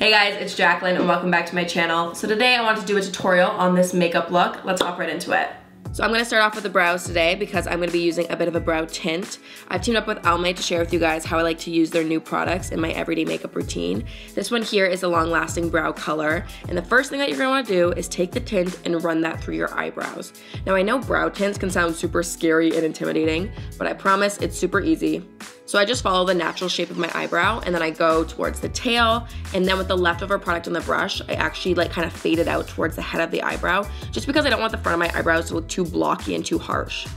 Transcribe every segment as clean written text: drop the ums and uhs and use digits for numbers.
Hey guys, it's Jaclyn and welcome back to my channel. So today I want to do a tutorial on this makeup look. Let's hop right into it. So I'm going to start off with the brows today because I'm going to be using a bit of a brow tint. I've teamed up with Almay to share with you guys how I like to use their new products in my everyday makeup routine. This one here is a long-lasting brow color, and the first thing that you're going to want to do is take the tint and run that through your eyebrows. Now I know brow tints can sound super scary and intimidating, but I promise it's super easy. So I just follow the natural shape of my eyebrow and then I go towards the tail, and then with the leftover product on the brush, I actually kind of fade it out towards the head of the eyebrow just because I don't want the front of my eyebrows to look too blocky and too harsh.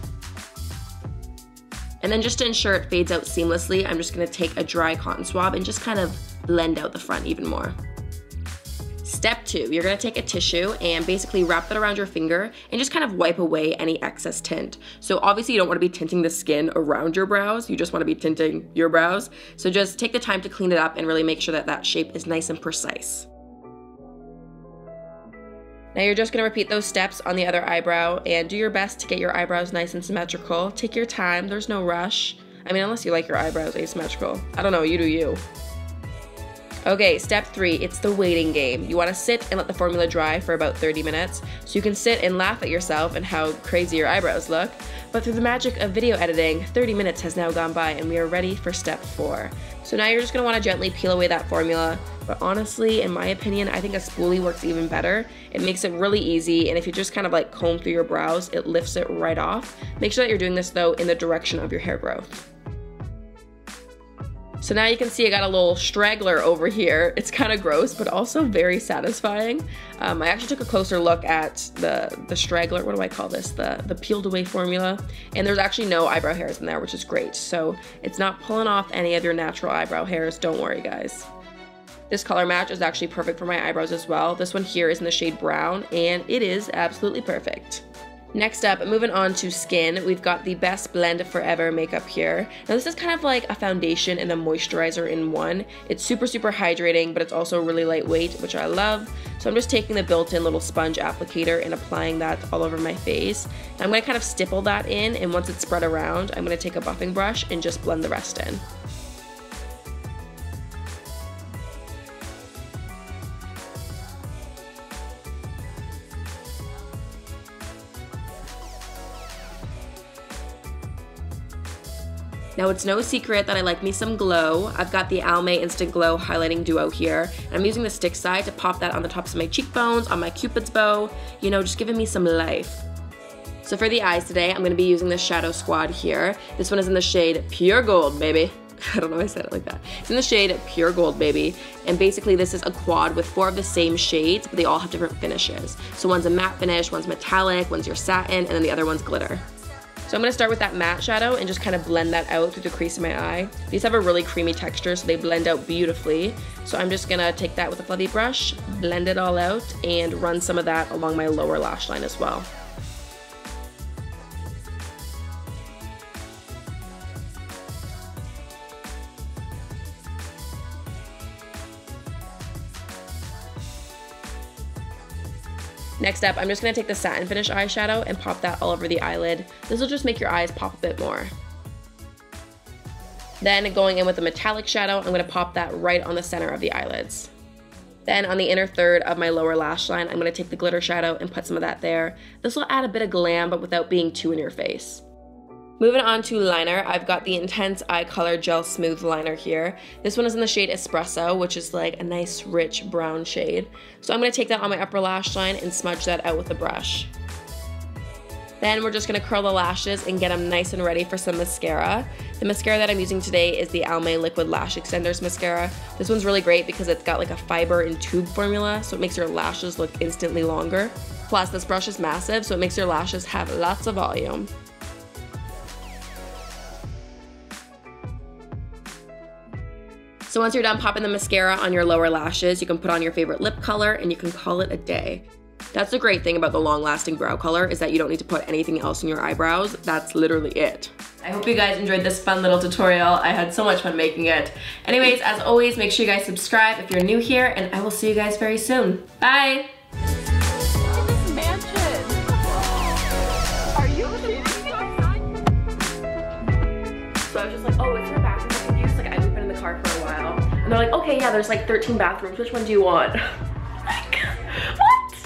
And then just to ensure it fades out seamlessly, I'm just gonna take a dry cotton swab and just kind of blend out the front even more. Step 2, you're gonna take a tissue and basically wrap that around your finger and just kind of wipe away any excess tint. So obviously you don't wanna be tinting the skin around your brows, you just wanna be tinting your brows. So just take the time to clean it up and really make sure that that shape is nice and precise. Now you're just gonna repeat those steps on the other eyebrow and do your best to get your eyebrows nice and symmetrical. Take your time, there's no rush. I mean, unless you like your eyebrows asymmetrical. I don't know, you do you. Okay, step 3, it's the waiting game. You wanna sit and let the formula dry for about 30 minutes, so you can sit and laugh at yourself and how crazy your eyebrows look. But through the magic of video editing, 30 minutes has now gone by and we are ready for step 4. So now you're just gonna wanna gently peel away that formula, but honestly, in my opinion, I think a spoolie works even better. It makes it really easy, and if you just kind of like comb through your brows, it lifts it right off. Make sure that you're doing this though in the direction of your hair growth. So now you can see I got a little straggler over here. It's kind of gross, but also very satisfying. I actually took a closer look at the straggler, what do I call this? The peeled away formula. And there's actually no eyebrow hairs in there, which is great. So it's not pulling off any of your natural eyebrow hairs, don't worry guys. This color match is actually perfect for my eyebrows as well. This one here is in the shade brown, and it is absolutely perfect. Next up, moving on to skin, we've got the Best Blend Forever makeup here. Now this is kind of like a foundation and a moisturizer in one. It's super, super hydrating, but it's also really lightweight, which I love. So I'm just taking the built-in little sponge applicator and applying that all over my face. I'm gonna kind of stipple that in, and once it's spread around, I'm gonna take a buffing brush and just blend the rest in. Now it's no secret that I like me some glow. I've got the Almay Instant Glow Highlighting Duo here. And I'm using the stick side to pop that on the tops of my cheekbones, on my cupid's bow, you know, just giving me some life. So for the eyes today, I'm gonna be using the Shadow Squad here. This one is in the shade Pure Gold, baby. I don't know why I said it like that. It's in the shade Pure Gold, baby. And basically this is a quad with 4 of the same shades, but they all have different finishes. So one's a matte finish, one's metallic, one's your satin, and then the other one's glitter. So I'm gonna start with that matte shadow and just kind of blend that out through the crease of my eye. These have a really creamy texture, so they blend out beautifully. So I'm just gonna take that with a fluffy brush, blend it all out, and run some of that along my lower lash line as well. Next up, I'm just gonna take the satin finish eyeshadow and pop that all over the eyelid. This will just make your eyes pop a bit more. Then going in with the metallic shadow, I'm gonna pop that right on the center of the eyelids. Then on the inner third of my lower lash line, I'm gonna take the glitter shadow and put some of that there. This will add a bit of glam, but without being too in your face. Moving on to liner, I've got the Intense Eye Color Gel Smooth Liner here. This one is in the shade Espresso, which is like a nice rich brown shade. So I'm gonna take that on my upper lash line and smudge that out with a brush. Then we're just gonna curl the lashes and get them nice and ready for some mascara. The mascara that I'm using today is the Almay Liquid Lash Extenders Mascara. This one's really great because it's got like a fiber and tube formula, so it makes your lashes look instantly longer. Plus this brush is massive, so it makes your lashes have lots of volume. So once you're done popping the mascara on your lower lashes, you can put on your favorite lip color and you can call it a day. That's the great thing about the long-lasting brow color, is that you don't need to put anything else in your eyebrows. That's literally it. I hope you guys enjoyed this fun little tutorial. I had so much fun making it. Anyways, as always, make sure you guys subscribe if you're new here, and I will see you guys very soon. Bye! Look at this mansion! Are you kidding me? So I was just like, oh, it's her bathroom. Like, I've been in the car for a while. And they're like, okay, yeah, there's like 13 bathrooms. Which one do you want? Like, what?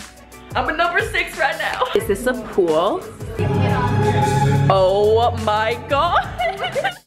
I'm a number 6 right now. Is this a pool? Oh my God.